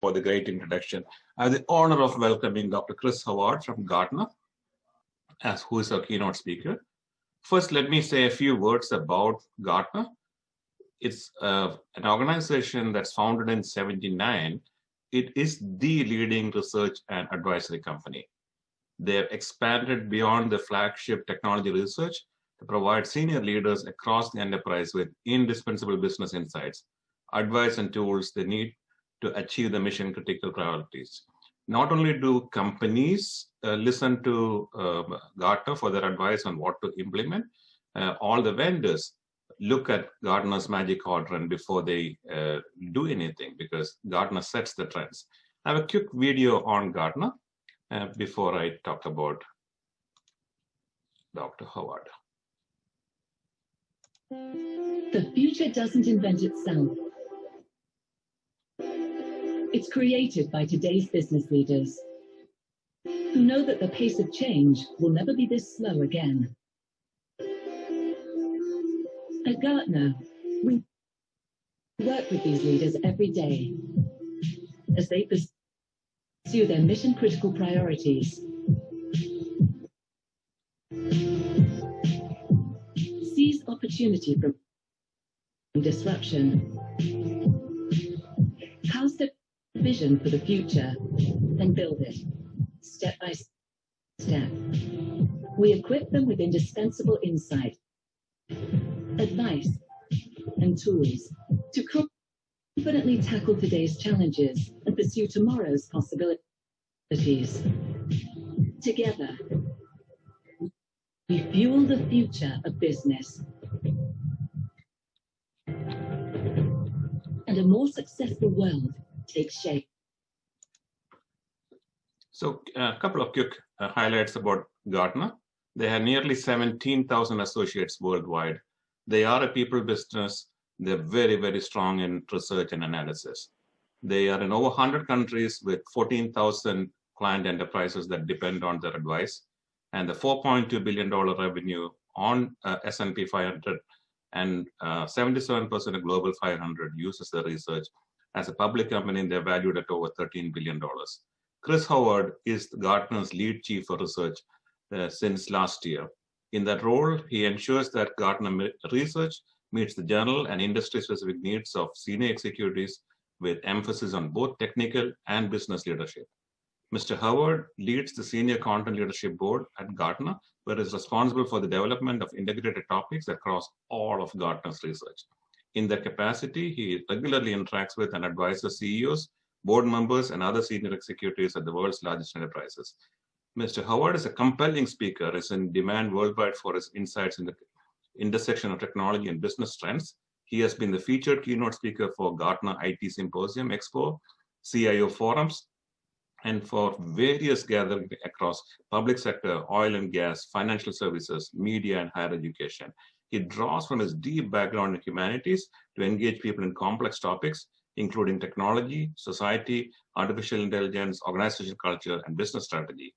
for the great introduction. I have the honor of welcoming Dr. Chris Howard from Gartner, who is our keynote speaker. First, let me say a few words about Gartner. It's an organization that's founded in '79. It is the leading research and advisory company. They have expanded beyond the flagship technology research to provide senior leaders across the enterprise with indispensable business insights, advice, and tools they need to achieve the mission-critical priorities. Not only do companies listen to Gartner for their advice on what to implement, all the vendors look at Gartner's magic quadrant before they do anything, because Gartner sets the trends. I have a quick video on Gartner before I talk about Dr. Howard. The future doesn't invent itself. It's created by today's business leaders who know that the pace of change will never be this slow again. At Gartner, we work with these leaders every day as they pursue their mission-critical priorities. Seize opportunity from disruption. Cast a vision for the future and build it step by step. We equip them with indispensable insight, advice, and tools to confidently tackle today's challenges and pursue tomorrow's possibilities. Together, we fuel the future of business. And a more successful world takes shape. So a couple of quick highlights about Gartner. They have nearly 17,000 associates worldwide. They are a people business. They're very, very strong in research and analysis. They are in over 100 countries with 14,000 client enterprises that depend on their advice, and the $4.2 billion revenue on S&P 500, and 77% of Global 500 uses the research. As a public company, they're valued at over $13 billion. Chris Howard is Gartner's lead chief for research since last year. In that role, he ensures that Gartner research meets the journal and industry-specific needs of senior executives with emphasis on both technical and business leadership. Mr. Howard leads the Senior Content Leadership Board at Gartner, where he is responsible for the development of integrated topics across all of Gartner's research. In that capacity, he regularly interacts with and advises CEOs, board members, and other senior executives at the world's largest enterprises. Mr. Howard is a compelling speaker, is in demand worldwide for his insights in the intersection of technology and business trends. He has been the featured keynote speaker for Gartner IT Symposium, Expo, CIO forums, and for various gatherings across public sector, oil and gas, financial services, media, and higher education. He draws from his deep background in humanities to engage people in complex topics, including technology, society, artificial intelligence, organizational culture, and business strategy.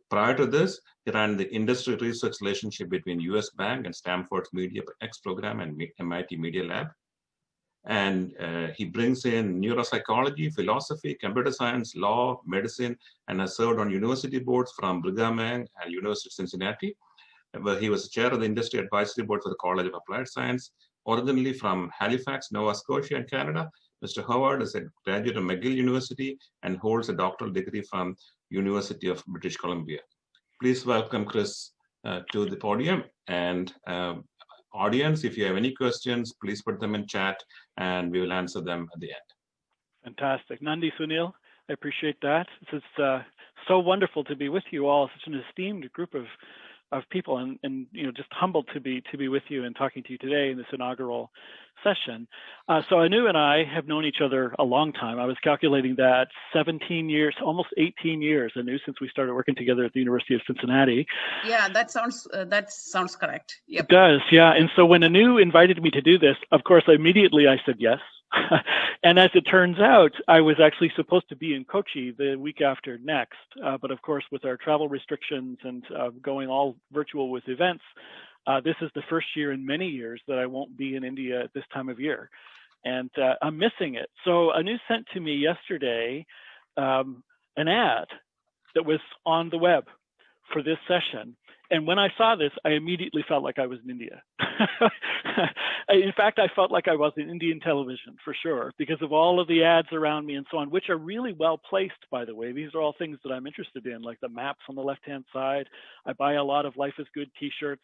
Prior to this, he ran the industry research relationship between US Bank and Stanford's Media X program and MIT Media Lab. And he brings in neuropsychology, philosophy, computer science, law, medicine, and has served on university boards from Brigham Young and University of Cincinnati, where he was chair of the industry advisory board for the College of Applied Science. Originally from Halifax, Nova Scotia, in Canada, Mr. Howard is a graduate of McGill University and holds a doctoral degree from University of British Columbia. Please welcome Chris to the podium. And audience, if you have any questions, please put them in chat and we will answer them at the end. Fantastic. Nandi, Sunil, I appreciate that. It's so wonderful to be with you all, such an esteemed group of people, and you know, just humbled to be with you and talking to you today in this inaugural session. So Anu and I have known each other a long time. I was calculating that 17 years, almost 18 years, Anu, since we started working together at the University of Cincinnati. Yeah, that sounds correct. Yep. It does, yeah. And so when Anu invited me to do this, of course, immediately I said yes. And as it turns out, I was actually supposed to be in Kochi the week after next. But of course, with our travel restrictions and going all virtual with events, this is the first year in many years that I won't be in India at this time of year. and I'm missing it. So Anu sent to me yesterday an ad that was on the web for this session. And when I saw this, I immediately felt like I was in India. In fact, I felt like I was in Indian television for sure, because of all of the ads around me and so on, which are really well placed, by the way. These are all things that I'm interested in, like the maps on the left-hand side. I buy a lot of Life is Good t-shirts.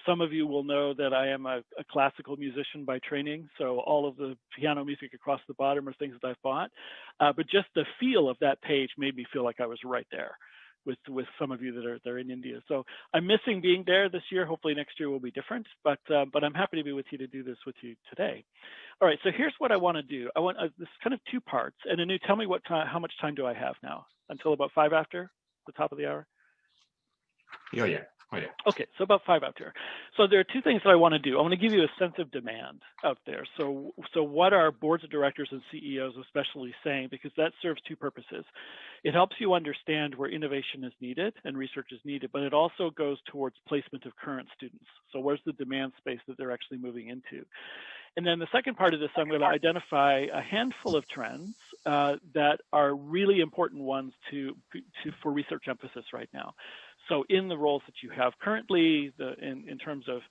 Some of you will know that I am a classical musician by training, so all of the piano music across the bottom are things that I've bought. But just the feel of that page made me feel like I was right there with some of you that are in India. So I'm missing being there this year. Hopefully next year will be different, but I'm happy to be with you to do this with you today. All right, so here's what I want to do. I want this kind of two parts. And Anu, tell me what time, how much time do I have now? Until about 5 after the top of the hour? Oh, yeah. Oh, yeah. Okay, so about 5 after. So there are two things that I want to do. I want to give you a sense of demand out there. So what are boards of directors and CEOs especially saying? Because that serves two purposes. It helps you understand where innovation is needed and research is needed, but it also goes towards placement of current students. So where's the demand space that they're actually moving into? And then the second part of this, I'm going to identify a handful of trends that are really important ones for research emphasis right now. So in the roles that you have currently, in terms of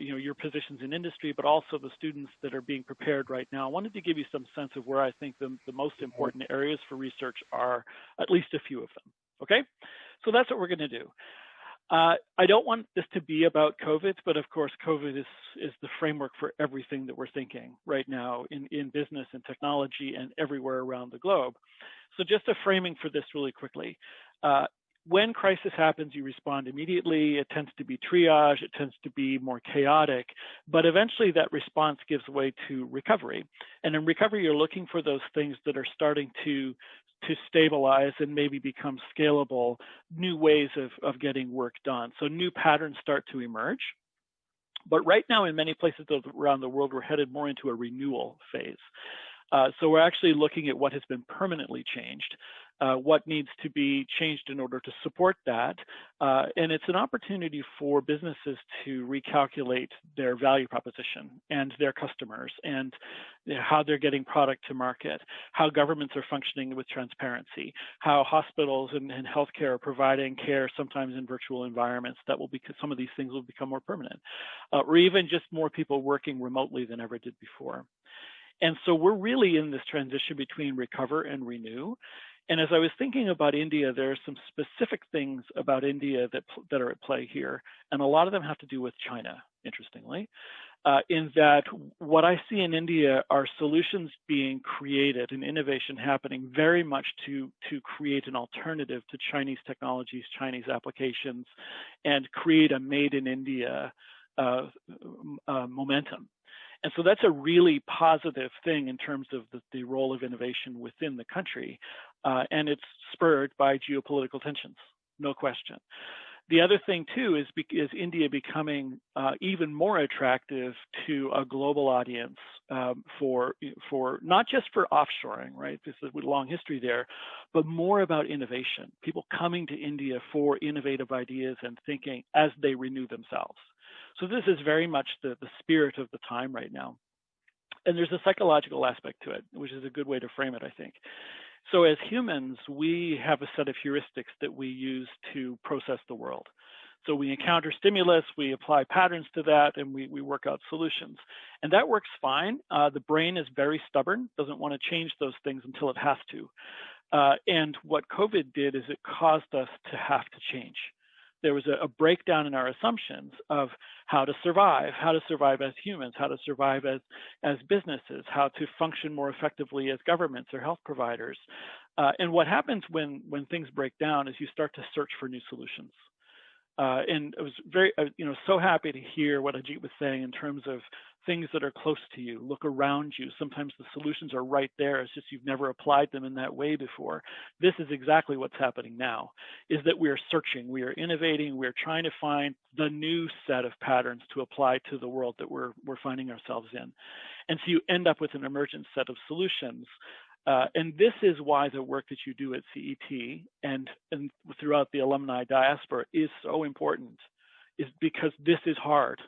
your positions in industry, but also the students that are being prepared right now, I wanted to give you some sense of where I think the most important areas for research are, at least a few of them. Okay, so that's what we're going to do. I don't want this to be about COVID, but of course, COVID is the framework for everything that we're thinking right now in business and technology and everywhere around the globe. So just a framing for this really quickly. When crisis happens, you respond immediately. It tends to be triage. It tends to be more chaotic, but eventually that response gives way to recovery. And in recovery, you're looking for those things that are starting to stabilize and maybe become scalable, new ways of getting work done. So new patterns start to emerge. But right now, in many places around the world, we're headed more into a renewal phase. So we're actually looking at what has been permanently changed, what needs to be changed in order to support that. And it's an opportunity for businesses to recalculate their value proposition and their customers and how they're getting product to market, how governments are functioning with transparency, how hospitals and healthcare are providing care sometimes in virtual environments. That will be, some of these things will become more permanent, or even just more people working remotely than ever did before. And so we're really in this transition between recover and renew. And as I was thinking about India, there are some specific things about India that are at play here. And a lot of them have to do with China, interestingly, in that what I see in India are solutions being created and innovation happening very much to create an alternative to Chinese technologies, Chinese applications, and create a made in India momentum. And so that's a really positive thing in terms of the role of innovation within the country. And it's spurred by geopolitical tensions, no question. The other thing too is India becoming even more attractive to a global audience for not just for offshoring, right? This is a long history there, but more about innovation. People coming to India for innovative ideas and thinking as they renew themselves. So this is very much the spirit of the time right now. And there's a psychological aspect to it, which is a good way to frame it, I think. So as humans, we have a set of heuristics that we use to process the world. So we encounter stimulus, we apply patterns to that, and we work out solutions. And that works fine. The brain is very stubborn, doesn't want to change those things until it has to. And what COVID did is it caused us to have to change. There was a breakdown in our assumptions of how to survive as humans, how to survive as businesses, how to function more effectively as governments or health providers. And what happens when things break down is you start to search for new solutions. And I was very, so happy to hear what Ajit was saying in terms of things that are close to you. Look around you. Sometimes the solutions are right there. It's just you've never applied them in that way before. This is exactly what's happening now, is that we are searching, we are innovating, we're trying to find the new set of patterns to apply to the world that we're finding ourselves in. And so you end up with an emergent set of solutions. And this is why the work that you do at CET and throughout the alumni diaspora is so important, is because this is hard.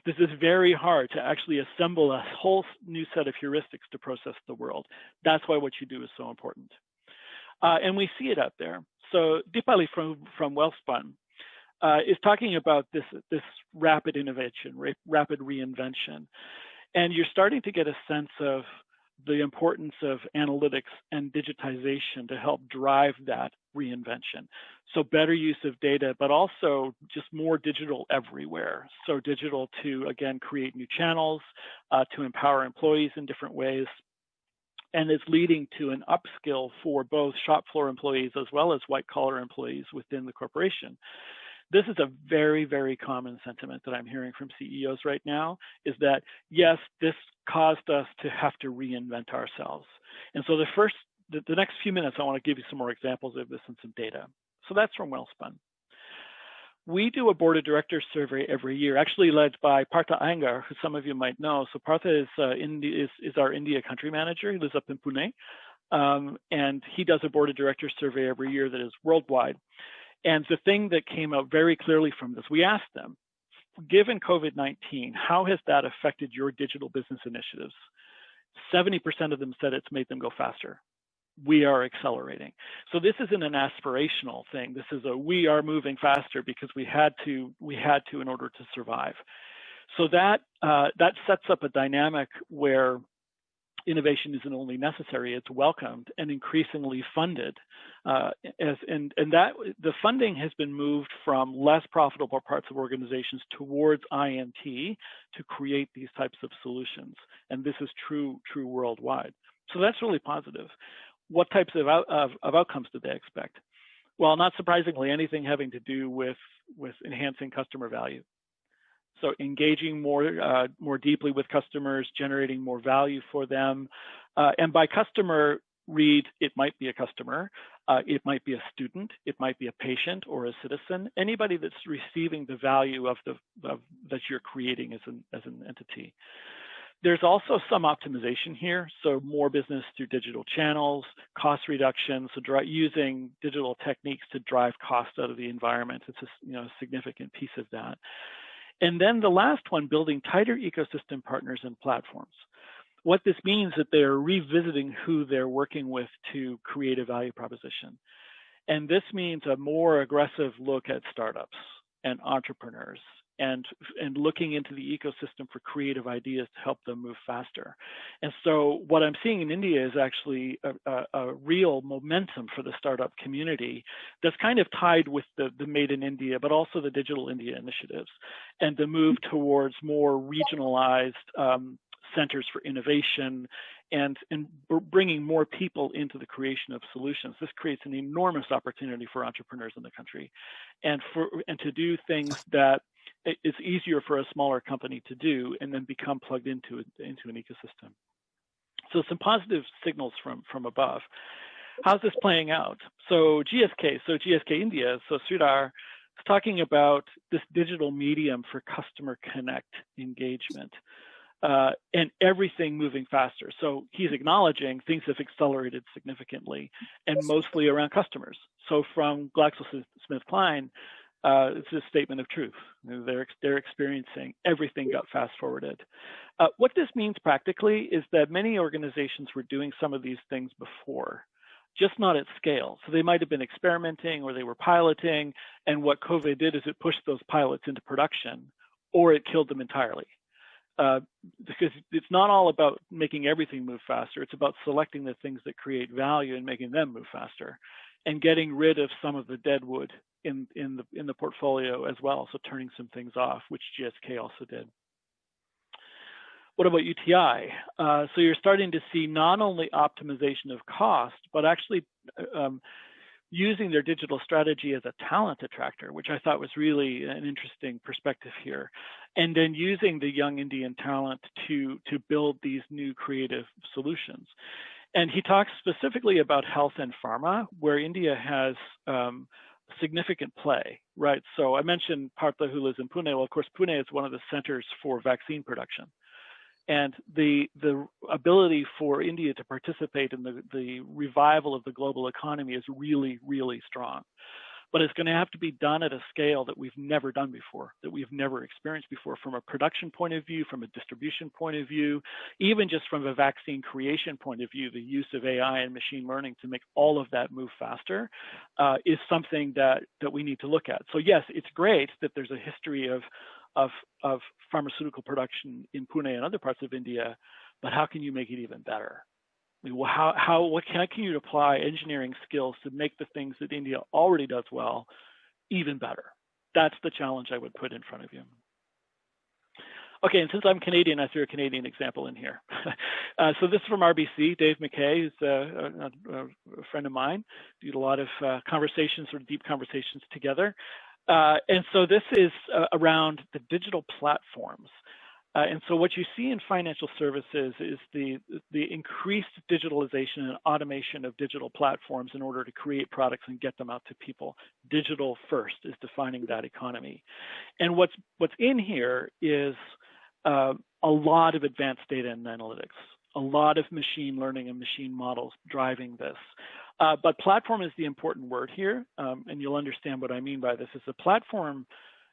This is very hard to actually assemble a whole new set of heuristics to process the world. That's why what you do is so important. And we see it out there. So Dipali from Wellspun is talking about this rapid innovation, rapid reinvention. And you're starting to get a sense of the importance of analytics and digitization to help drive that reinvention. So better use of data, but also just more digital everywhere. So digital to, again, create new channels, to empower employees in different ways. And it's leading to an upskill for both shop floor employees as well as white collar employees within the corporation. This is a very, very common sentiment that I'm hearing from CEOs right now, is that, yes, this caused us to have to reinvent ourselves. And so the next few minutes, I want to give you some more examples of this and some data. So that's from Wellspun. We do a board of directors survey every year, actually led by Partha Iyengar, who some of you might know. So Partha is our India country manager. He lives up in Pune. And he does a board of directors survey every year that is worldwide. And the thing that came out very clearly from this, we asked them, given COVID-19, how has that affected your digital business initiatives? 70% of them said it's made them go faster. We are accelerating. So this isn't an aspirational thing. This is we are moving faster because we had to in order to survive. So that sets up a dynamic where innovation isn't only necessary, it's welcomed and increasingly funded. The funding has been moved from less profitable parts of organizations towards INT to create these types of solutions. And this is true worldwide. So that's really positive. What types of outcomes did they expect? Well, not surprisingly, anything having to do with enhancing customer value. So engaging more deeply with customers, generating more value for them. And by customer, read, it might be a customer, it might be a student, it might be a patient or a citizen, anybody that's receiving the value of that you're creating as an entity. There's also some optimization here. So more business through digital channels, cost reduction, so using digital techniques to drive cost out of the environment. It's a significant piece of that. And then the last one, building tighter ecosystem partners and platforms. What this means is that they're revisiting who they're working with to create a value proposition. And this means a more aggressive look at startups and entrepreneurs and looking into the ecosystem for creative ideas to help them move faster. And so what I'm seeing in India is actually a real momentum for the startup community that's kind of tied with the Made in India, but also the Digital India initiatives, and the move towards more regionalized centers for innovation and bringing more people into the creation of solutions. This creates an enormous opportunity for entrepreneurs in the country, and to do things that it's easier for a smaller company to do and then become plugged into an ecosystem. So some positive signals from above. How's this playing out? So GSK India, so Sridhar is talking about this digital medium for customer connect engagement. And everything moving faster. So he's acknowledging things have accelerated significantly and mostly around customers. So from GlaxoSmithKline, it's a statement of truth. They're experiencing everything got fast forwarded. What this means practically is that many organizations were doing some of these things before, just not at scale. So they might have been experimenting or they were piloting, and what COVID did is it pushed those pilots into production, or it killed them entirely. Because it's not all about making everything move faster. It's about selecting the things that create value and making them move faster, and getting rid of some of the dead wood in the portfolio as well. So turning some things off, which GSK also did. What about UTI? So you're starting to see not only optimization of cost, but actually using their digital strategy as a talent attractor, which I thought was really an interesting perspective here. And then using the young Indian talent to build these new creative solutions. And he talks specifically about health and pharma, where India has significant play, right? So I mentioned Partha, who lives in Pune. Well, of course, Pune is one of the centers for vaccine production. And the ability for India to participate in the revival of the global economy is really, really strong. but it's going to have to be done at a scale that we've never done before, that we've never experienced before, from a production point of view, from a distribution point of view, even just from a vaccine creation point of view. The use of AI and machine learning to make all of that move faster is something that we need to look at. So yes, it's great that there's a history of pharmaceutical production in Pune and other parts of India, but how can you make it even better? I mean, what can you apply engineering skills to make the things that India already does well even better? That's the challenge I would put in front of you. Okay, and since I'm Canadian, I threw a Canadian example in here. So this is from RBC. Dave McKay, who's a friend of mine. We did a lot of conversations, sort of deep conversations together. And so this is around the digital platforms. And so what you see in financial services is the increased digitalization and automation of digital platforms in order to create products and get them out to people. Digital first is defining that economy. And what's in here is a lot of advanced data and analytics, a lot of machine learning and machine models driving this. But platform is the important word here, and you'll understand what I mean by this. Is the platform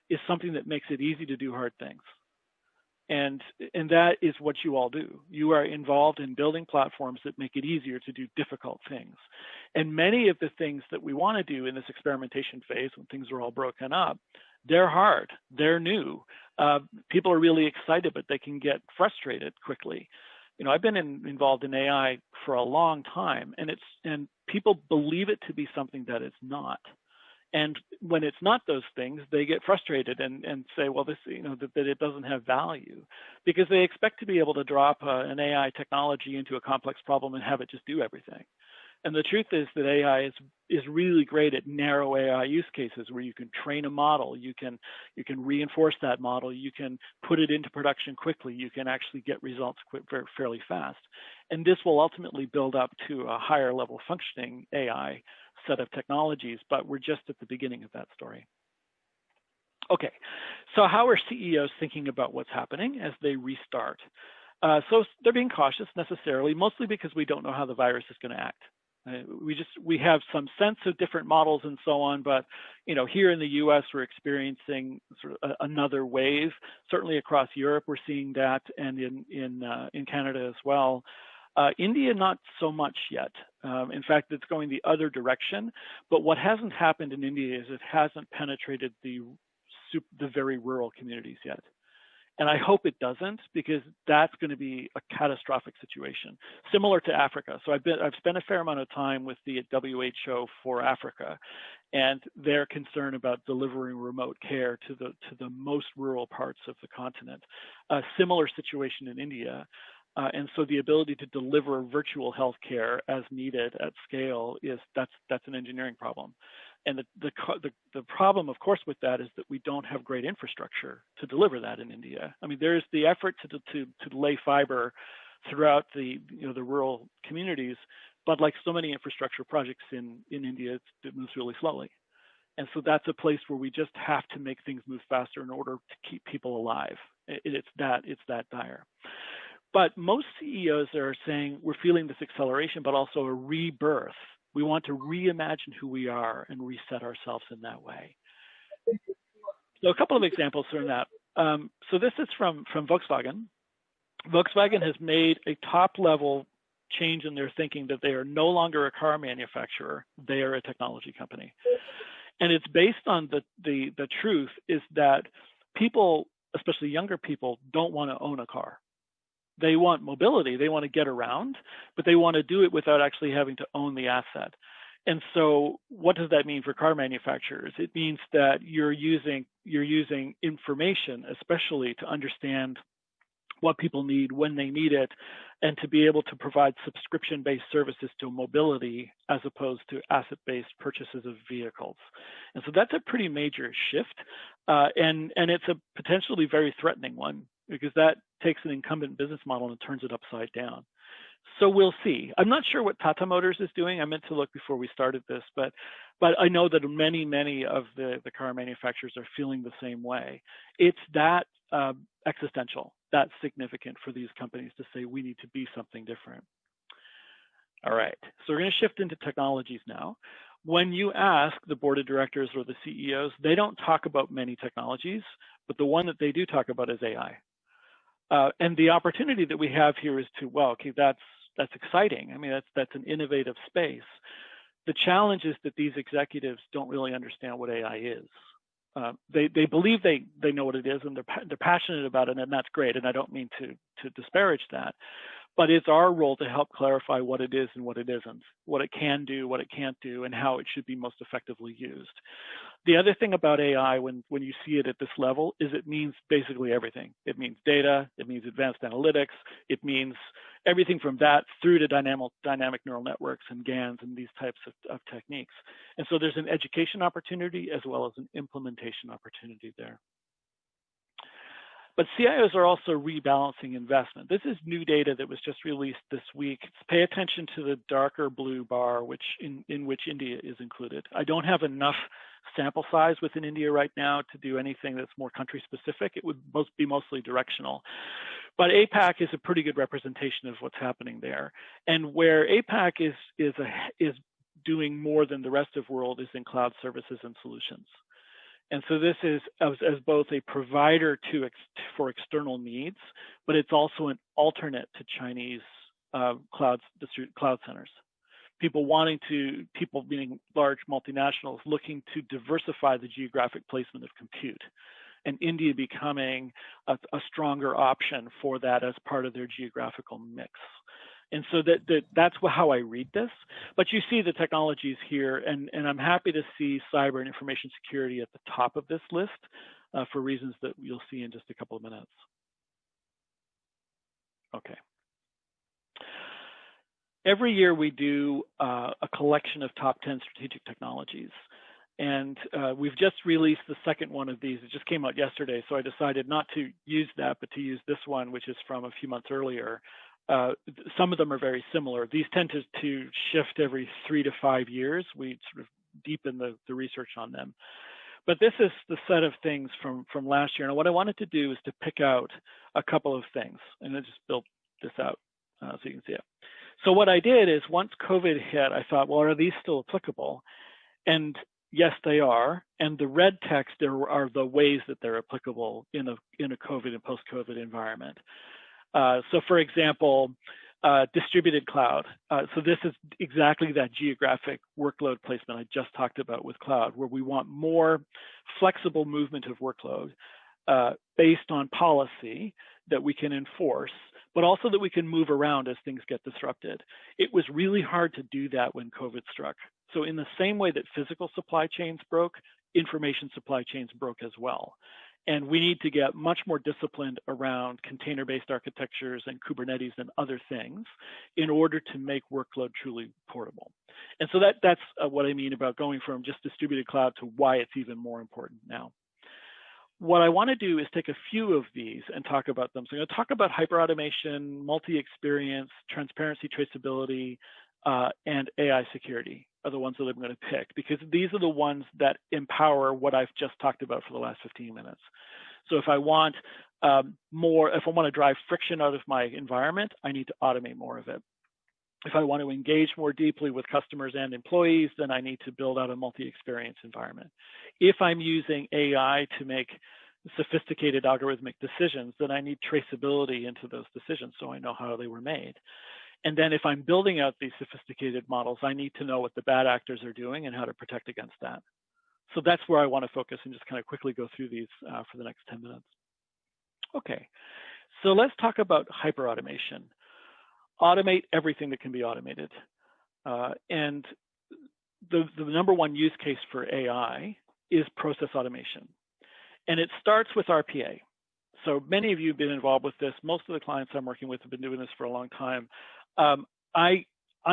is something that makes it easy to do hard things. And that is what you all do. You are involved in building platforms that make it easier to do difficult things. And many of the things that we want to do in this experimentation phase, when things are all broken up, they're hard, they're new. People are really excited, but they can get frustrated quickly. You know, I've been involved in AI for a long time, and people believe it to be something that it's not. And when it's not those things, they get frustrated and say, well, this, you know, that it doesn't have value, because they expect to be able to drop an AI technology into a complex problem and have it just do everything. And the truth is that AI is really great at narrow AI use cases where you can train a model, you can reinforce that model, you can put it into production quickly, you can actually get results fairly fast. And this will ultimately build up to a higher level functioning AI set of technologies, but we're just at the beginning of that story. Okay, so how are CEOs thinking about what's happening as they restart? So they're being cautious necessarily, mostly because we don't know how the virus is going to act. We have some sense of different models and so on, but you know, here in the U.S. we're experiencing sort of another wave. Certainly across Europe we're seeing that, and in Canada as well. India, not so much yet. In fact, it's going the other direction. But what hasn't happened in India is it hasn't penetrated the very rural communities yet. And I hope it doesn't, because that's going to be a catastrophic situation, similar to Africa. So I've spent a fair amount of time with the WHO for Africa, and they're concerned about delivering remote care to the most rural parts of the continent. A similar situation in India. And so the ability to deliver virtual healthcare as needed at scale that's an engineering problem. And the problem, of course, with that is that we don't have great infrastructure to deliver that in India. I mean, there's the effort to lay fiber throughout the rural communities, but like so many infrastructure projects in India, it moves really slowly. And so that's a place where we just have to make things move faster in order to keep people alive. It's that dire. But most CEOs are saying we're feeling this acceleration, but also a rebirth. We want to reimagine who we are and reset ourselves in that way. So a couple of examples from that. So this is from Volkswagen. Volkswagen has made a top-level change in their thinking that they are no longer a car manufacturer, they are a technology company. And it's based on the truth is that people, especially younger people, don't want to own a car. They want mobility, they want to get around, but they want to do it without actually having to own the asset. And so what does that mean for car manufacturers? It means that you're using information, especially to understand what people need, when they need it, and to be able to provide subscription-based services to mobility as opposed to asset-based purchases of vehicles. And so that's a pretty major shift, and it's a potentially very threatening one, because that takes an incumbent business model and turns it upside down. So we'll see. I'm not sure what Tata Motors is doing. I meant to look before we started this, but I know that many of the car manufacturers are feeling the same way. It's that existential, that's significant for these companies to say we need to be something different. All right, so we're going to shift into technologies now. When you ask the board of directors or the CEOs, they don't talk about many technologies, but the one that they do talk about is AI. And the opportunity that we have here is to, well, okay, that's exciting. I mean, that's an innovative space. The challenge is that these executives don't really understand what AI is. They believe they know what it is, and they're passionate about it, and that's great. And I don't mean to disparage that, but it's our role to help clarify what it is and what it isn't, what it can do, what it can't do, and how it should be most effectively used. The other thing about AI, when you see it at this level, is it means basically everything. It means data, it means advanced analytics, it means everything from that through to dynamic neural networks and GANs and these types of techniques. And so there's an education opportunity as well as an implementation opportunity there. But CIOs are also rebalancing investment. This is new data that was just released this week. Pay attention to the darker blue bar, in which India is included. I don't have enough sample size within India right now to do anything that's more country specific. It would be mostly directional. But APAC is a pretty good representation of what's happening there. And where APAC is doing more than the rest of the world is in cloud services and solutions. And so this is as both a provider for external needs, but it's also an alternate to Chinese cloud centers. People being large multinationals looking to diversify the geographic placement of compute, and India becoming a stronger option for that as part of their geographical mix. And so that's how I read this. But you see the technologies here, and I'm happy to see cyber and information security at the top of this list for reasons that you'll see in just a couple of minutes. Okay. Every year we do a collection of top 10 strategic technologies. And we've just released the second one of these. It just came out yesterday, so I decided not to use that, but to use this one, which is from a few months earlier. Some of them are very similar. These tend to shift every 3 to 5 years. We sort of deepen the research on them. But this is the set of things from last year. And what I wanted to do is to pick out a couple of things. And I just built this out so you can see it. So what I did is once COVID hit, I thought, well, are these still applicable? And yes, they are. And the red text there are the ways that they're applicable in a COVID and post-COVID environment. So for example, distributed cloud. So this is exactly that geographic workload placement I just talked about with cloud, where we want more flexible movement of workload based on policy that we can enforce, but also that we can move around as things get disrupted. It was really hard to do that when COVID struck. So in the same way that physical supply chains broke, information supply chains broke as well. And we need to get much more disciplined around container-based architectures and Kubernetes and other things in order to make workload truly portable. And so that's what I mean about going from just distributed cloud to why it's even more important now. What I want to do is take a few of these and talk about them. So I'm going to talk about hyperautomation, multi-experience, transparency, traceability, and AI security are the ones that I'm going to pick, because these are the ones that empower what I've just talked about for the last 15 minutes. So if I want if I want to drive friction out of my environment, I need to automate more of it. If I want to engage more deeply with customers and employees, then I need to build out a multi-experience environment. If I'm using AI to make sophisticated algorithmic decisions, then I need traceability into those decisions so I know how they were made. And then if I'm building out these sophisticated models, I need to know what the bad actors are doing and how to protect against that. So that's where I want to focus and just kind of quickly go through these for the next 10 minutes. Okay, so let's talk about hyperautomation. Automate everything that can be automated. And the number one use case for AI is process automation. And it starts with RPA. So many of you have been involved with this. Most of the clients I'm working with have been doing this for a long time. I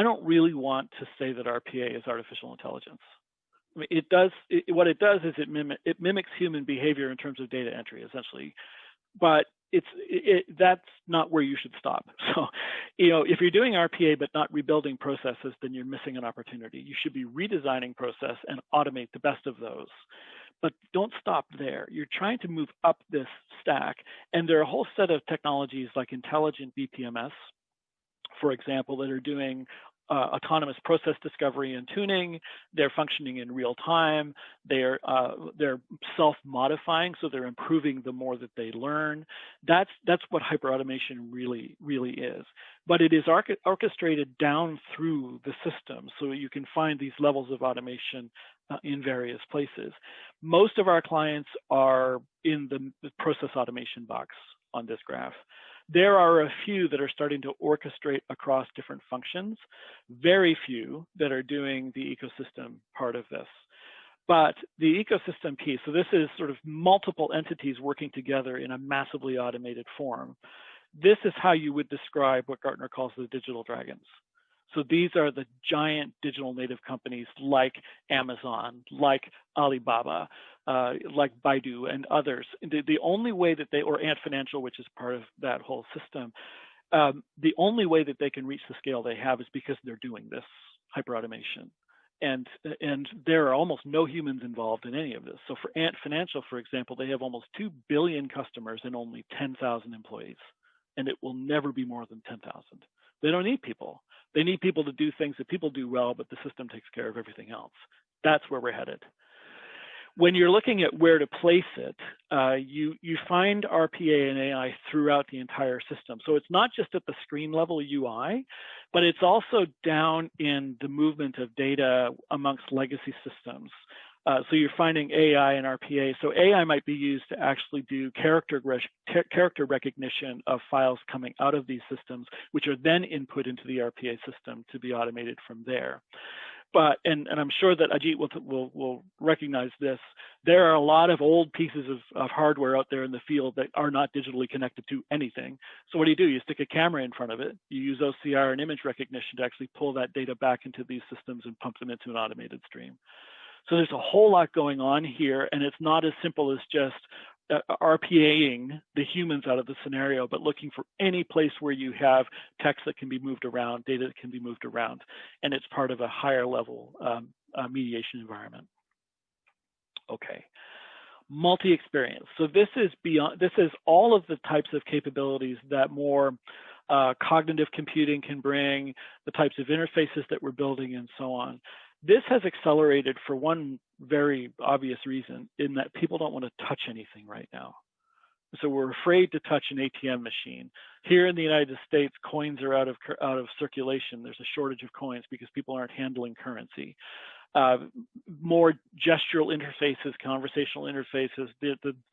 don't really want to say that RPA is artificial intelligence. I mean, what it does is it mimics human behavior in terms of data entry, essentially. But that's not where you should stop. So, if you're doing RPA but not rebuilding processes, then you're missing an opportunity. You should be redesigning process and automate the best of those. But don't stop there. You're trying to move up this stack. And there are a whole set of technologies like intelligent BPMS, for example, that are doing autonomous process discovery and tuning. They're functioning in real time. They're self-modifying, so they're improving the more that they learn. That's what hyperautomation really is. But it is orchestrated down through the system, so you can find these levels of automation in various places. Most of our clients are in the process automation box on this graph. There are a few that are starting to orchestrate across different functions, very few that are doing the ecosystem part of this. But the ecosystem piece, so this is sort of multiple entities working together in a massively automated form. This is how you would describe what Gartner calls the digital dragons. So these are the giant digital native companies like Amazon, like Alibaba, like Baidu and others. The only way that they, or Ant Financial, which is part of that whole system, the only way that they can reach the scale they have is because they're doing this hyperautomation. And there are almost no humans involved in any of this. So for Ant Financial, for example, they have almost 2 billion customers and only 10,000 employees. And it will never be more than 10,000. They don't need people. They need people to do things that people do well, but the system takes care of everything else. That's where we're headed. When you're looking at where to place it, you find RPA and AI throughout the entire system. So it's not just at the screen level UI, but it's also down in the movement of data amongst legacy systems. So you're finding AI and RPA. So AI might be used to actually do character recognition of files coming out of these systems, which are then input into the RPA system to be automated from there. But, and I'm sure that Ajit will recognize this, there are a lot of old pieces of hardware out there in the field that are not digitally connected to anything. So what do? You stick a camera in front of it. You use OCR and image recognition to actually pull that data back into these systems and pump them into an automated stream. So there's a whole lot going on here, and it's not as simple as just RPAing the humans out of the scenario, but looking for any place where you have text that can be moved around, data that can be moved around, and it's part of a higher level mediation environment. Okay, multi-experience. So this is beyond. This is all of the types of capabilities that more cognitive computing can bring, the types of interfaces that we're building, and so on. This has accelerated for one very obvious reason, in that people don't want to touch anything right now. So we're afraid to touch an ATM machine. Here in the United States, coins are out of circulation. There's a shortage of coins because people aren't handling currency. More gestural interfaces, conversational interfaces,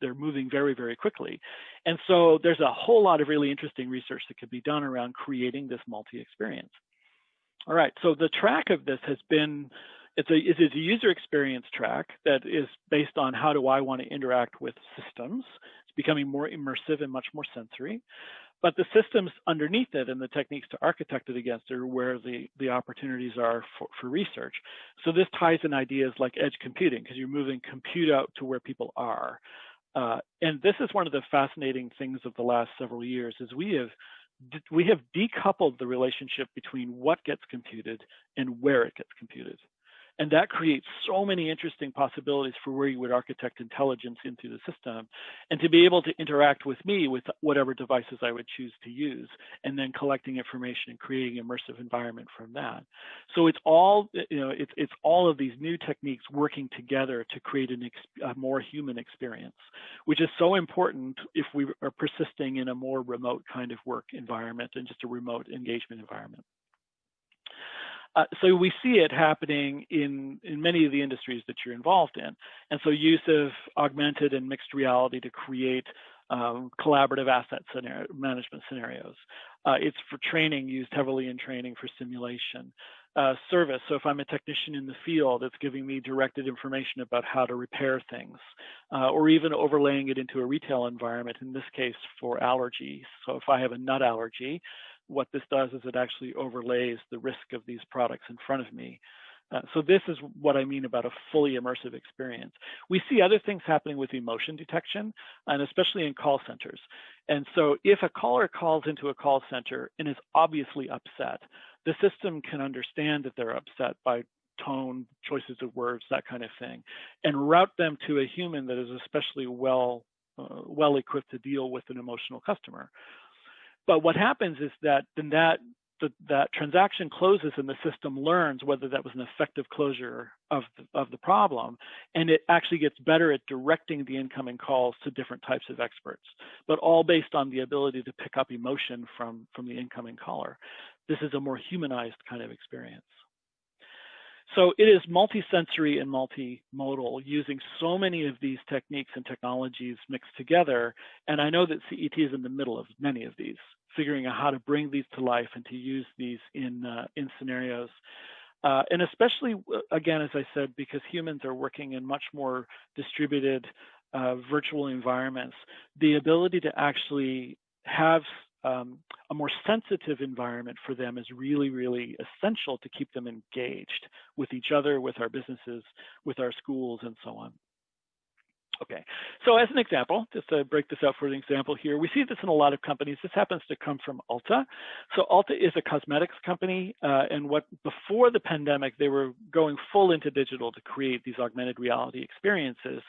they're moving very, very quickly. And so there's a whole lot of really interesting research that could be done around creating this multi-experience. All right, so the track of this has been, it's a user experience track that is based on how do I want to interact with systems. It's becoming more immersive and much more sensory. But the systems underneath it and the techniques to architect it against are where the opportunities are for research. So this ties in ideas like edge computing, because you're moving compute out to where people are. And this is one of the fascinating things of the last several years, is we have decoupled the relationship between what gets computed and where it gets computed. And that creates so many interesting possibilities for where you would architect intelligence into the system, and to be able to interact with me with whatever devices I would choose to use, and then collecting information and creating an immersive environment from that. So it's all, it's all of these new techniques working together to create a more human experience, which is so important if we are persisting in a more remote kind of work environment and just a remote engagement environment. So we see it happening in many of the industries that you're involved in. And so use of augmented and mixed reality to create collaborative asset management scenarios. It's for training, used heavily in training for simulation. Service, so if I'm a technician in the field, it's giving me directed information about how to repair things, or even overlaying it into a retail environment, in this case for allergies. So if I have a nut allergy, what this does is it actually overlays the risk of these products in front of me. So this is what I mean about a fully immersive experience. We see other things happening with emotion detection, and especially in call centers. And so if a caller calls into a call center and is obviously upset, the system can understand that they're upset by tone, choices of words, that kind of thing, and route them to a human that is especially well equipped to deal with an emotional customer. But what happens is that then that that transaction closes and the system learns whether that was an effective closure of the problem, and it actually gets better at directing the incoming calls to different types of experts, but all based on the ability to pick up emotion from the incoming caller. This is a more humanized kind of experience. So it is multisensory and multimodal, using so many of these techniques and technologies mixed together. And I know that CET is in the middle of many of these, figuring out how to bring these to life and to use these in scenarios. And especially, again, as I said, because humans are working in much more distributed virtual environments, the ability to actually have a more sensitive environment for them is really, really essential to keep them engaged with each other, with our businesses, with our schools, and so on. Okay, so as an example, just to break this out for an example here, we see this in a lot of companies. This happens to come from Ulta. So Ulta is a cosmetics company, and before the pandemic, they were going full into digital to create these augmented reality experiences.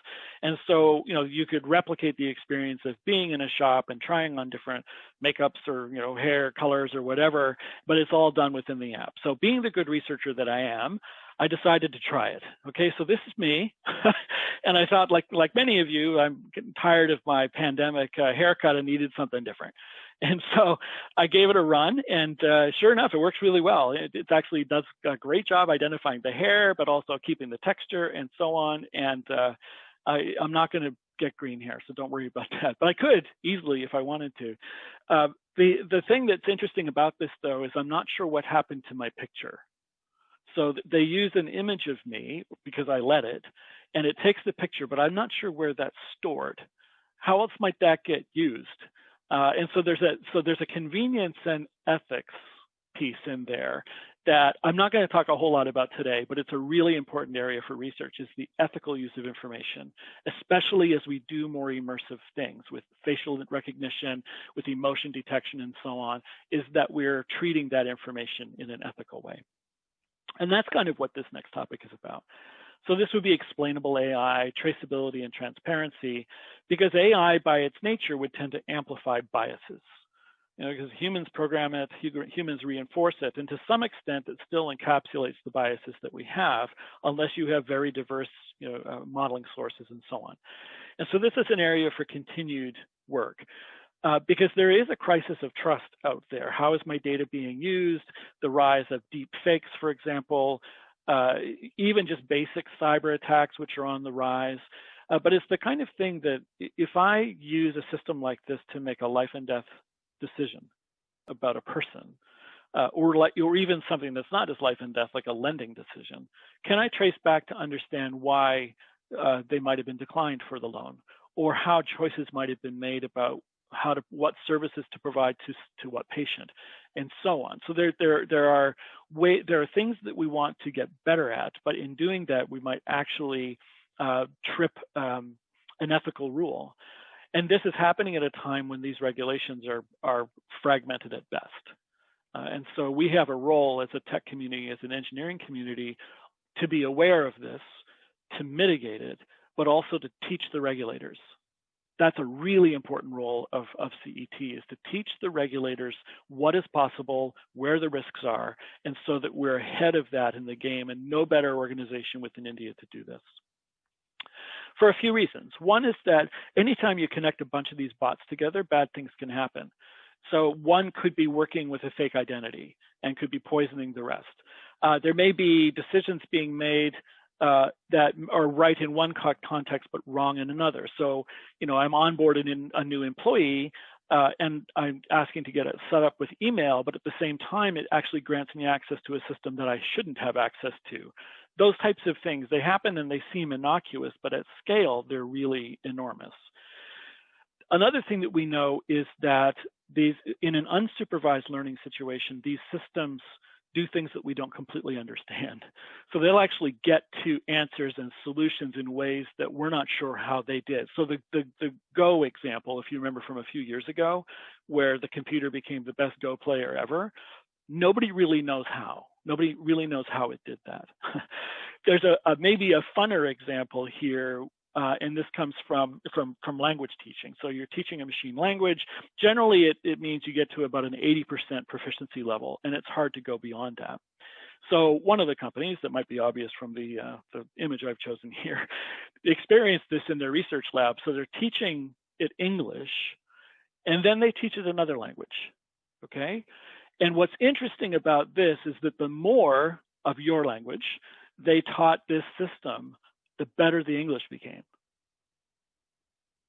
And so, you could replicate the experience of being in a shop and trying on different makeups or, hair colors or whatever, but it's all done within the app. So being the good researcher that I am, I decided to try it. Okay, so this is me. And I thought, like many of you, I'm getting tired of my pandemic haircut and needed something different. And so I gave it a run, and sure enough, it works really well. It actually does a great job identifying the hair, but also keeping the texture and so on. And I'm not going to get green hair, so don't worry about that. But I could easily if I wanted to. The thing that's interesting about this, though, is I'm not sure what happened to my picture. So they use an image of me because I let it, and it takes the picture, but I'm not sure where that's stored. How else might that get used? And so there's a convenience and ethics piece in there that I'm not going to talk a whole lot about today, but it's a really important area for research, is the ethical use of information, especially as we do more immersive things with facial recognition, with emotion detection and so on, is that we're treating that information in an ethical way. And that's kind of what this next topic is about. So this would be explainable AI, traceability, and transparency, because AI by its nature would tend to amplify biases. Because humans program it, humans reinforce it, and to some extent it still encapsulates the biases that we have, unless you have very diverse modeling sources and so on. And so this is an area for continued work. Because there is a crisis of trust out there. How is my data being used? The rise of deep fakes, for example, even just basic cyber attacks, which are on the rise. But it's the kind of thing that if I use a system like this to make a life and death decision about a person, or even something that's not as life and death, like a lending decision, can I trace back to understand why they might have been declined for the loan, or how choices might have been made about what services to provide to what patient, and so on. So there are things that we want to get better at, but in doing that, we might actually trip an ethical rule. And this is happening at a time when these regulations are fragmented at best. And so we have a role as a tech community, as an engineering community, to be aware of this, to mitigate it, but also to teach the regulators. That's a really important role of CET, is to teach the regulators what is possible, where the risks are, and so that we're ahead of that in the game, and no better organization within India to do this. For a few reasons. One is that anytime you connect a bunch of these bots together, bad things can happen. So one could be working with a fake identity and could be poisoning the rest. There may be decisions being made that are right in one context but wrong in another. So, I'm onboarded in a new employee and I'm asking to get it set up with email, but at the same time, it actually grants me access to a system that I shouldn't have access to. Those types of things, they happen and they seem innocuous, but at scale, they're really enormous. Another thing that we know is that in an unsupervised learning situation, these systems do things that we don't completely understand. So they'll actually get to answers and solutions in ways that we're not sure how they did. So the Go example, if you remember from a few years ago, where the computer became the best Go player ever, nobody really knows how. Nobody really knows how it did that. There's maybe a funner example here and this comes from language teaching. So you're teaching a machine language. Generally, it means you get to about an 80% proficiency level, and it's hard to go beyond that. So one of the companies that might be obvious from the image I've chosen here experienced this in their research lab. So they're teaching it English, and then they teach it another language, okay? And what's interesting about this is that the more of your language they taught this system, the better the English became.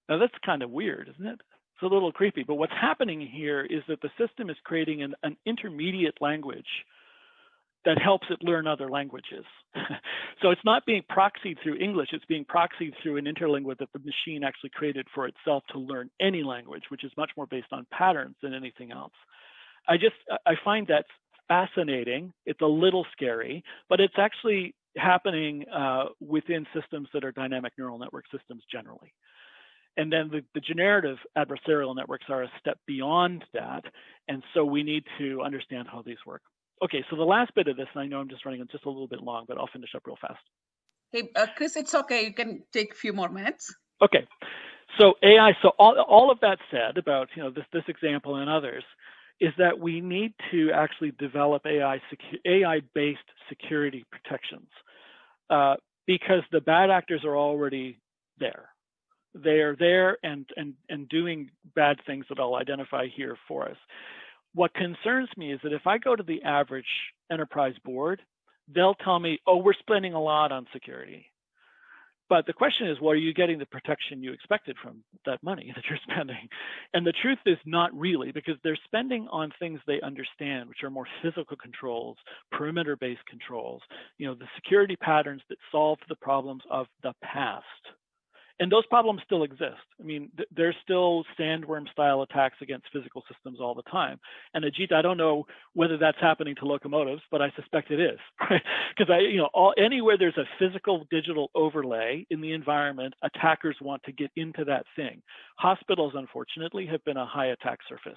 Now that's kind of weird, isn't it? It's a little creepy, but what's happening here is that the system is creating an intermediate language that helps it learn other languages. So it's not being proxied through English, it's being proxied through an interlingua that the machine actually created for itself to learn any language, which is much more based on patterns than anything else. I find that fascinating. It's a little scary, but it's actually happening within systems that are dynamic neural network systems generally. And then the generative adversarial networks are a step beyond that. And so we need to understand how these work. Okay, so the last bit of this, and I know I'm just running just a little bit long, but I'll finish up real fast. Hey, Chris, it's okay. You can take a few more minutes. Okay, so AI, so all of that said about this example and others, is that we need to actually develop AI-based security protections because the bad actors are already there. They are there and doing bad things that I'll identify here for us. What concerns me is that if I go to the average enterprise board, they'll tell me, oh, we're spending a lot on security. But the question is, well, are you getting the protection you expected from that money that you're spending? And the truth is not really, because they're spending on things they understand, which are more physical controls, perimeter-based controls, the security patterns that solve the problems of the past. And those problems still exist. I mean, there's still sandworm-style attacks against physical systems all the time. And Ajit, I don't know whether that's happening to locomotives, but I suspect it is, right? Because anywhere there's a physical digital overlay in the environment, attackers want to get into that thing. Hospitals, unfortunately, have been a high attack surface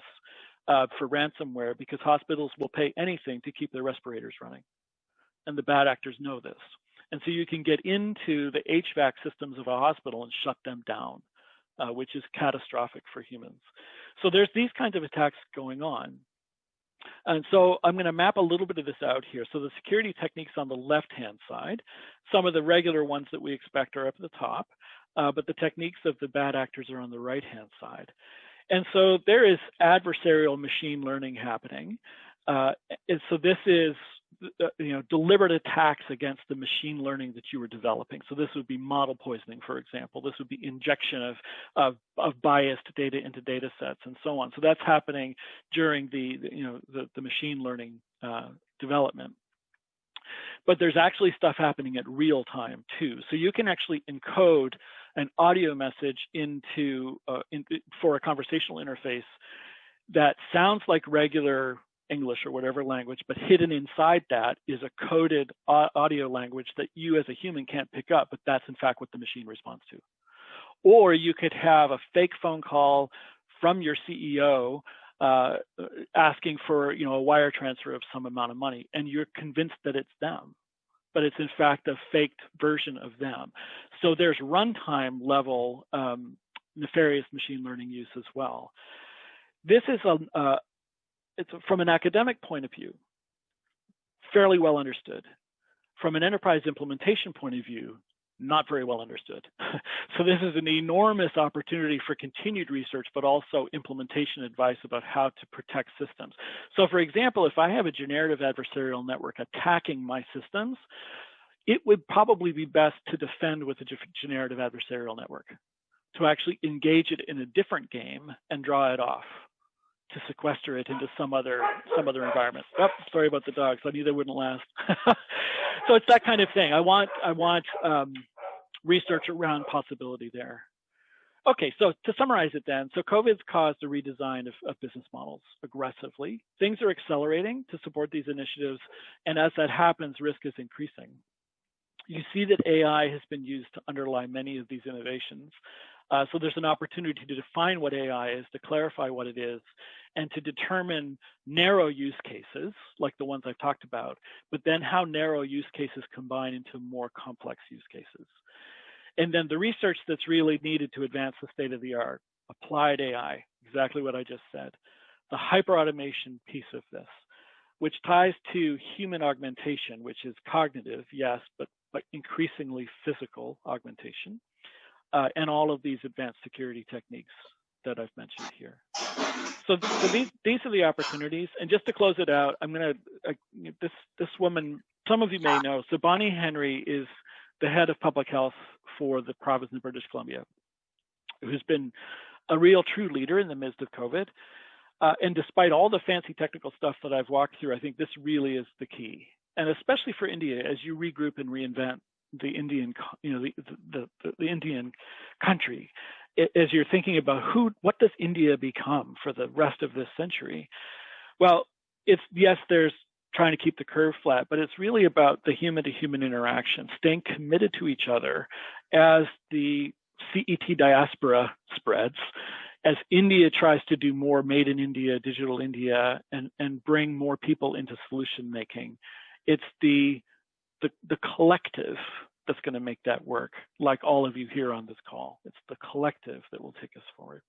for ransomware because hospitals will pay anything to keep their respirators running. And the bad actors know this. And so you can get into the HVAC systems of a hospital and shut them down, which is catastrophic for humans. So there's these kinds of attacks going on. And so I'm going to map a little bit of this out here. So the security techniques on the left-hand side, some of the regular ones that we expect are up at the top, but the techniques of the bad actors are on the right-hand side. And so there is adversarial machine learning happening. And so this is deliberate attacks against the machine learning that you were developing. So this would be model poisoning, for example. This would be injection of biased data into data sets and so on. So that's happening during the machine learning development. But there's actually stuff happening at real time too. So you can actually encode an audio message for a conversational interface that sounds like regular English or whatever language, but hidden inside that is a coded audio language that you as a human can't pick up, but that's in fact what the machine responds to. Or you could have a fake phone call from your CEO asking for a wire transfer of some amount of money, and you're convinced that it's them, but it's in fact a faked version of them. So there's runtime level nefarious machine learning use as well. This is it's from an academic point of view, fairly well understood. From an enterprise implementation point of view, not very well understood. So this is an enormous opportunity for continued research, but also implementation advice about how to protect systems. So for example, if I have a generative adversarial network attacking my systems, it would probably be best to defend with a generative adversarial network, to actually engage it in a different game and draw it off, to sequester it into some other environment. Oh, sorry about the dogs. I knew they wouldn't last. So it's that kind of thing. I want research around possibility there. Okay, so to summarize it then, so COVID's caused a redesign of business models aggressively. Things are accelerating to support these initiatives, and as that happens, risk is increasing. You see that AI has been used to underlie many of these innovations. So there's an opportunity to define what AI is, to clarify what it is, and to determine narrow use cases, like the ones I've talked about, but then how narrow use cases combine into more complex use cases. And then the research that's really needed to advance the state of the art, applied AI, exactly what I just said, the hyperautomation piece of this, which ties to human augmentation, which is cognitive, yes, but increasingly physical augmentation, and all of these advanced security techniques that I've mentioned here. So these are the opportunities. And just to close it out, I'm going to, this woman, some of you may know, so Bonnie Henry is the head of public health for the province of British Columbia, who's been a real true leader in the midst of COVID. And despite all the fancy technical stuff that I've walked through, I think this really is the key. And especially for India, as you regroup and reinvent the Indian, the Indian country, as you're thinking about what does India become for the rest of this century? Well, it's, yes, there's trying to keep the curve flat, but it's really about the human-to-human interaction, staying committed to each other as the CET diaspora spreads, as India tries to do more made in India, digital India, and bring more people into solution making. It's the collective that's going to make that work, like all of you here on this call. It's the collective that will take us forward.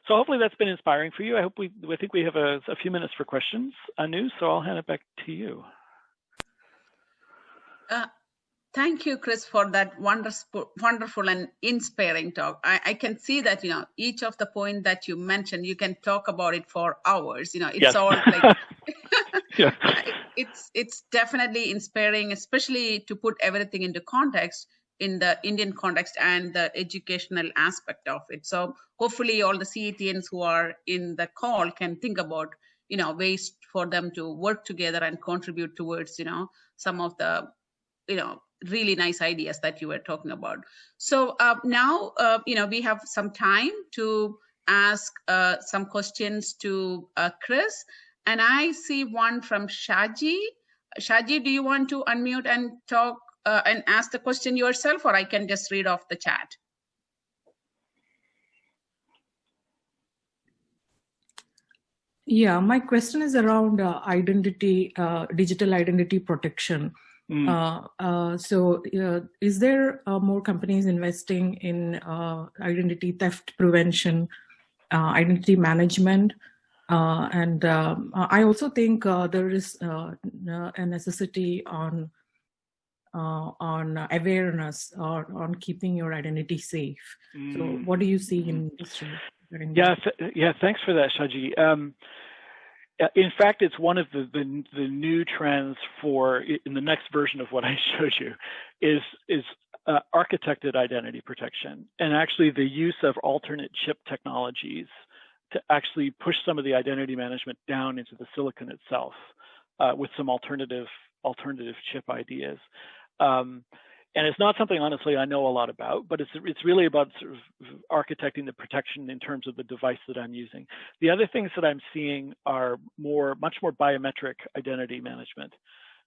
So hopefully that's been inspiring for you. I think we have a few minutes for questions, Anu, so I'll hand it back to you. Thank you, Chris, for that wonderful and inspiring talk. I can see that, each of the points that you mentioned, you can talk about it for hours. It's yes. all like, yeah. It's definitely inspiring, especially to put everything into context in the Indian context and the educational aspect of it. So hopefully all the CETians who are in the call can think about, ways for them to work together and contribute towards, some of the, really nice ideas that you were talking about. So now, we have some time to ask some questions to Chris. And I see one from Shaji. Shaji, do you want to unmute and talk and ask the question yourself, or I can just read off the chat? Yeah, my question is around identity, digital identity protection. So is there more companies investing in identity theft prevention, identity management? And I also think there is a necessity on awareness or on keeping your identity safe. So what do you see in industry? Yeah, thanks for that, Shaji. In fact, it's one of the new trends in the next version of what I showed you is architected identity protection, and actually the use of alternate chip technologies to actually push some of the identity management down into the silicon itself with some alternative chip ideas. And it's not something, honestly, I know a lot about, but it's really about sort of architecting the protection in terms of the device that I'm using. The other things that I'm seeing are much more biometric identity management.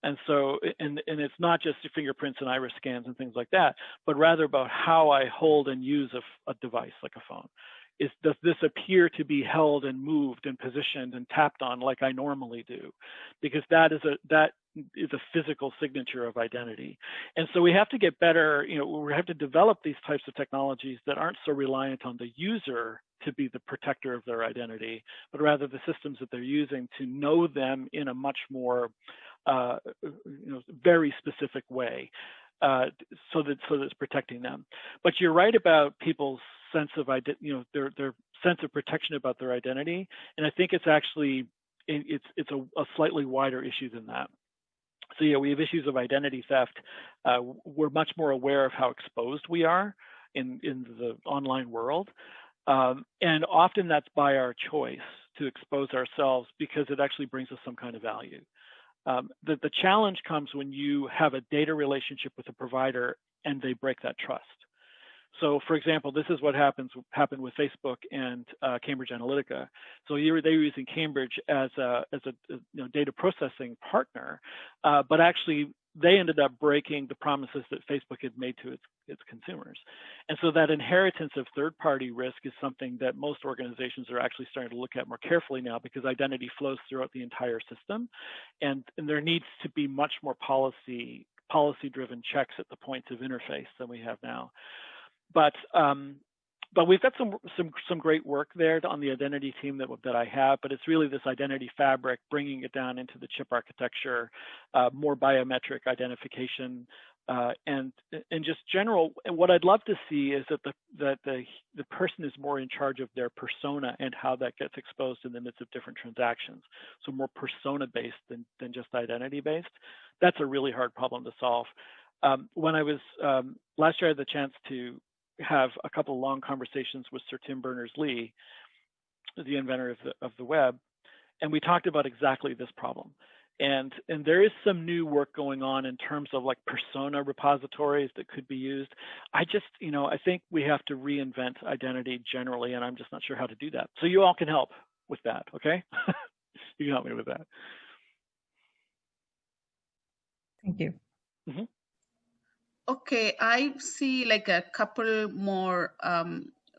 And so, and it's not just fingerprints and iris scans and things like that, but rather about how I hold and use a device like a phone. Does this appear to be held and moved and positioned and tapped on like I normally do? Because that is a physical signature of identity. And so we have to get better, we have to develop these types of technologies that aren't so reliant on the user to be the protector of their identity, but rather the systems that they're using to know them in a much more, very specific way, so that it's protecting them. But you're right about people's sense of their sense of protection about their identity, and I think it's actually it's a slightly wider issue than that. So yeah, we have issues of identity theft. We're much more aware of how exposed we are in the online world, and often that's by our choice to expose ourselves because it actually brings us some kind of value. The challenge comes when you have a data relationship with a provider and they break that trust. So, for example, this is what happened with Facebook and Cambridge Analytica. So they were using Cambridge as a data processing partner, but actually they ended up breaking the promises that Facebook had made to its consumers. And so that inheritance of third-party risk is something that most organizations are actually starting to look at more carefully now, because identity flows throughout the entire system, and there needs to be much more policy policy-driven checks at the points of interface than we have now. But we've got some great work there on the identity team that I have, but it's really this identity fabric, bringing it down into the chip architecture, more biometric identification, and just general. What I'd love to see is that the person is more in charge of their persona and how that gets exposed in the midst of different transactions. So more persona-based than just identity-based. That's a really hard problem to solve. When I was last year, I had the chance to have a couple of long conversations with Sir Tim Berners-Lee, the inventor of the web, and we talked about exactly this problem. And there is some new work going on in terms of like persona repositories that could be used. I think we have to reinvent identity generally, and I'm just not sure how to do that. So you all can help with that, okay? You can help me with that. Thank you. Mm-hmm. Okay, I see like a couple more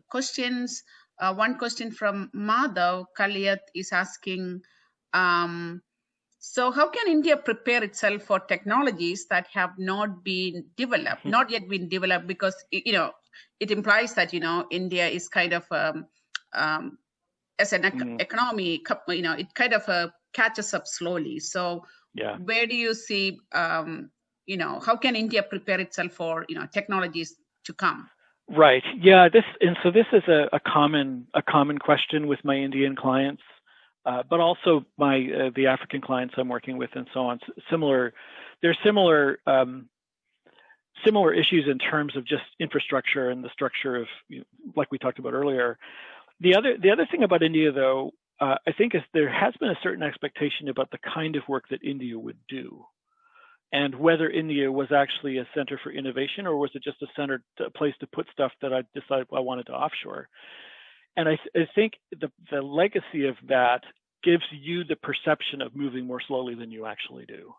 questions. One question from Madhav Kaliat is asking, so how can India prepare itself for technologies that have not been developed, not yet been developed? Because, it implies that, India is kind of, as an economy, it kind of catches up slowly. So yeah, where do you see, how can India prepare itself for, technologies to come? Right. Yeah. This is a common question with my Indian clients, but also the African clients I'm working with, and so on. There's similar issues in terms of just infrastructure and the structure of, like we talked about earlier. The other thing about India, though, I think is there has been a certain expectation about the kind of work that India would do, and whether India was actually a center for innovation or was it just a place to put stuff that I decided I wanted to offshore. And I think the legacy of that gives you the perception of moving more slowly than you actually do,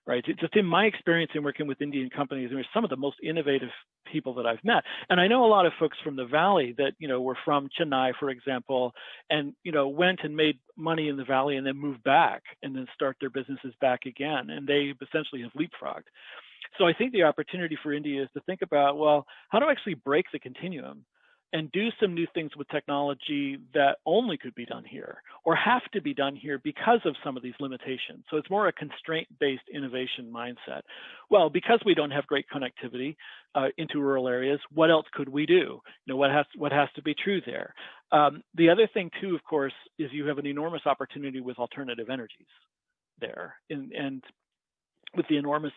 right? Just in my experience in working with Indian companies, they're some of the most innovative people that I've met. And I know a lot of folks from the Valley that, were from Chennai, for example, and, went and made money in the Valley and then moved back and then start their businesses back again. And they essentially have leapfrogged. So I think the opportunity for India is to think about, well, how do I actually break the continuum and do some new things with technology that only could be done here or have to be done here because of some of these limitations. So it's more a constraint-based innovation mindset. Well, because we don't have great connectivity into rural areas, what else could we do? What has to be true there? The other thing too, of course, is you have an enormous opportunity with alternative energies there. And with the enormous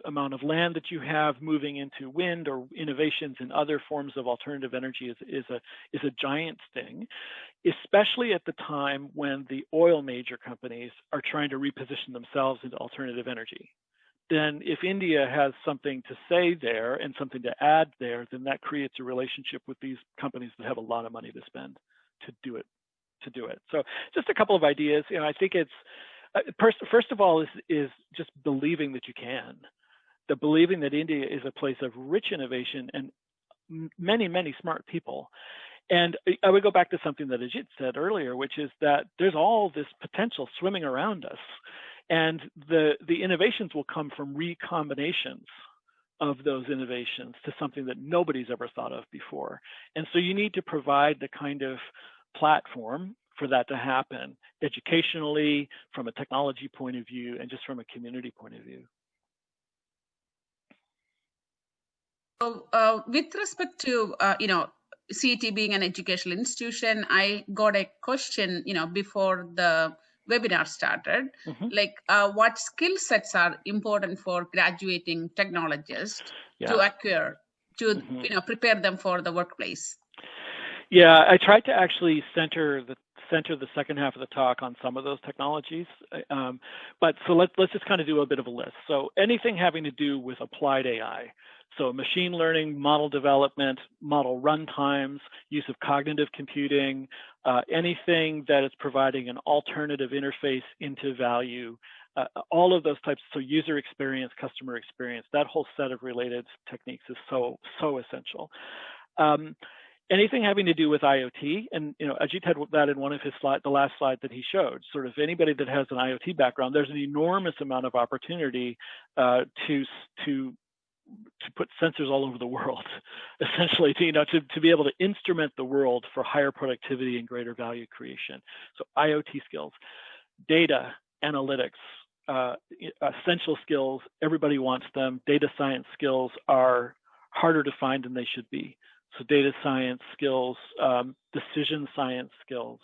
amount of land that you have moving into wind or innovations in other forms of alternative energy is a giant thing, especially at the time when the oil major companies are trying to reposition themselves into alternative energy. Then if India has something to say there and something to add there, then that creates a relationship with these companies that have a lot of money to spend to do it. So just a couple of ideas. I think it's first of all is just believing that you can, believing that India is a place of rich innovation and many, many smart people. And I would go back to something that Ajit said earlier, which is that there's all this potential swimming around us. And the innovations will come from recombinations of those innovations to something that nobody's ever thought of before. And so you need to provide the kind of platform for that to happen educationally, from a technology point of view, and just from a community point of view. So, with respect to, CET being an educational institution, I got a question, before the webinar started, like what skill sets are important for graduating technologists to acquire, to, prepare them for the workplace? Yeah, I tried to actually center the second half of the talk on some of those technologies. But so let's just kind of do a bit of a list. So anything having to do with applied AI. So machine learning, model development, model runtimes, use of cognitive computing, anything that is providing an alternative interface into value, all of those types. So user experience, customer experience, that whole set of related techniques is so essential. anything having to do with IoT, and Ajit had that in one of his slides, the last slide that he showed. Sort of anybody that has an IoT background, there's an enormous amount of opportunity to put sensors all over the world, essentially, to be able to instrument the world for higher productivity and greater value creation. So IoT skills, data, analytics, essential skills, everybody wants them. Data science skills are harder to find than they should be. So data science skills, decision science skills,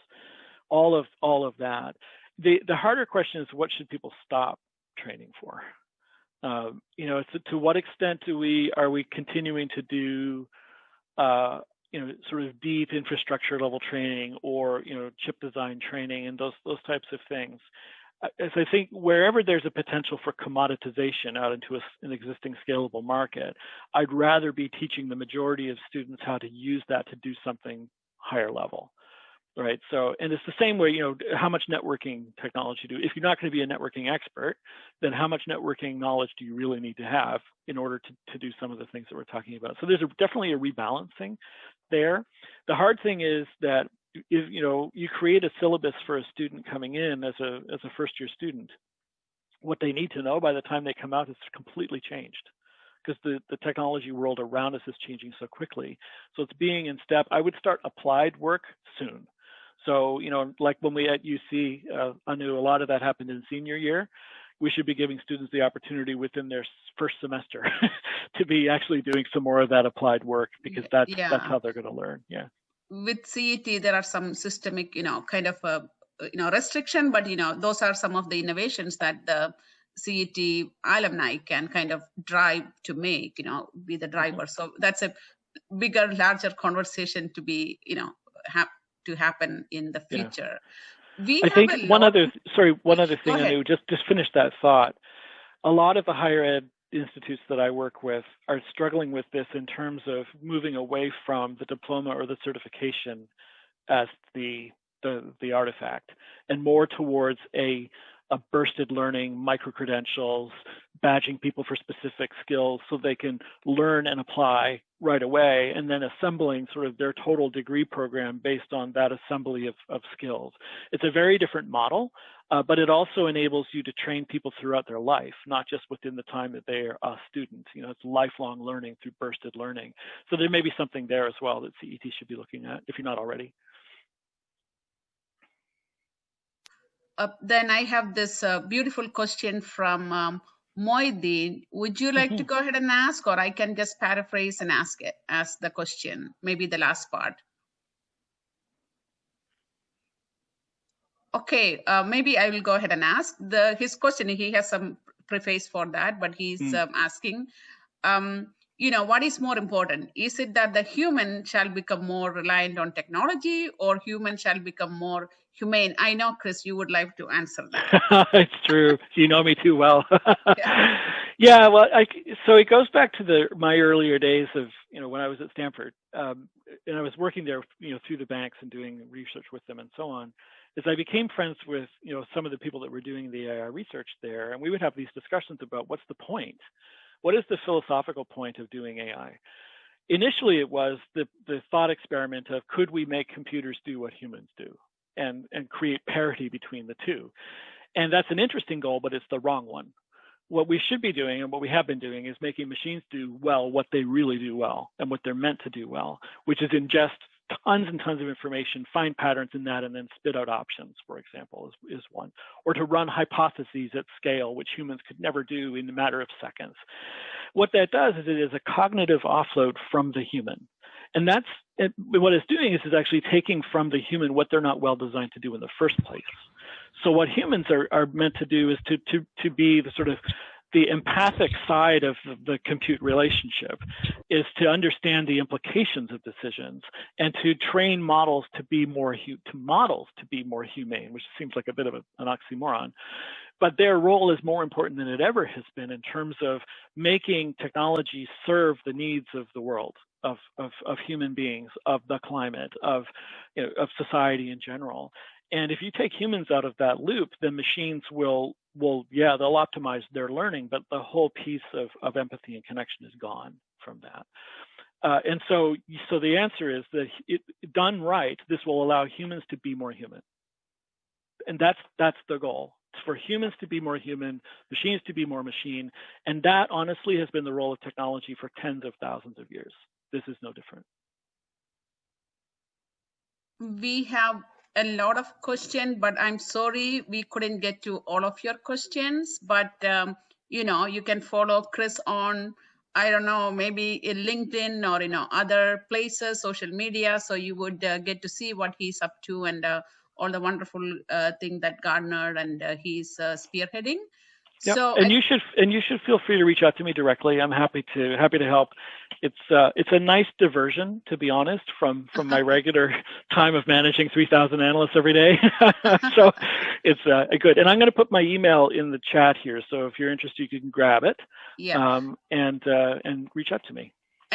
all of that. The harder question is, what should people stop training for? To what extent are we continuing to do sort of deep infrastructure level training, or chip design training, and those types of things? As I think wherever there's a potential for commoditization out into an existing scalable market, I'd rather be teaching the majority of students how to use that to do something higher level, right? So, and it's the same way, how much networking technology if you're not going to be a networking expert, then how much networking knowledge do you really need to have in order to do some of the things that we're talking about? So there's definitely a rebalancing there. The hard thing is that if you create a syllabus for a student coming in as a first-year student, what they need to know by the time they come out is completely changed, because the technology world around us is changing so quickly. So it's being in step. I would start applied work soon. So like when we at UC, I knew a lot of that happened in senior year. We should be giving students the opportunity within their first semester to be actually doing some more of that applied work, because that's how they're going to learn. Yeah. With CET, there are some systemic, kind of restriction, but those are some of the innovations that the CET alumni can kind of drive to make, be the driver. So that's a bigger, larger conversation to be, to happen in the future. I think one other thing, Anu, just finish that thought. A lot of the higher ed institutes that I work with are struggling with this in terms of moving away from the diploma or the certification as the artifact, and more towards a bursted learning, micro-credentials, badging people for specific skills so they can learn and apply right away, and then assembling sort of their total degree program based on that assembly of skills. It's a very different model, but it also enables you to train people throughout their life, not just within the time that they are a student. It's lifelong learning through bursted learning. So there may be something there as well that CET should be looking at, if you're not already. Then I have this beautiful question from Moideen. Would you like to go ahead and ask, or I can just paraphrase and ask the question, maybe the last part? Okay, maybe I will go ahead and ask. His question, he has some preface for that, but he's asking, what is more important? Is it that the human shall become more reliant on technology, or human shall become more humane? I know, Chris, you would like to answer that. It's true. You know me too well. Yeah, well, so it goes back to my earlier days of, when I was at Stanford, and I was working there, through the banks and doing research with them and so on. As I became friends with, some of the people that were doing the AI research there, and we would have these discussions about what's the point? What is the philosophical point of doing AI? Initially, it was the thought experiment of, could we make computers do what humans do and create parity between the two? And that's an interesting goal, but it's the wrong one. What we should be doing, and what we have been doing, is making machines do well what they really do well and what they're meant to do well, which is ingest tons and tons of information, find patterns in that, and then spit out options, for example, is one. Or to run hypotheses at scale, which humans could never do in a matter of seconds. What that does is it is a cognitive offload from the human. And what it's doing is actually taking from the human what they're not well designed to do in the first place. So what humans are meant to do is to be the sort of the empathic side of the compute relationship, is to understand the implications of decisions and to train models to be more humane, which seems like a bit of an oxymoron. But their role is more important than it ever has been in terms of making technology serve the needs of the world, of human beings, of the climate, of society in general. And if you take humans out of that loop, then machines will they'll optimize their learning, but the whole piece of empathy and connection is gone from that. And so the answer is that done right, this will allow humans to be more human. And that's the goal. It's for humans to be more human, machines to be more machine. And that honestly has been the role of technology for tens of thousands of years. This is no different. We have a lot of questions, but I'm sorry we couldn't get to all of your questions. But, you can follow Chris on, I don't know, maybe in LinkedIn or, other places, social media. So you would get to see what he's up to and all the wonderful thing that Garner and he's spearheading. Yep. So and you should feel free to reach out to me directly. I'm happy to help. It's a nice diversion, to be honest, from my regular time of managing 3,000 analysts every day. So it's good. And I'm going to put my email in the chat here. So if you're interested, you can grab it. Yeah. And reach out to me.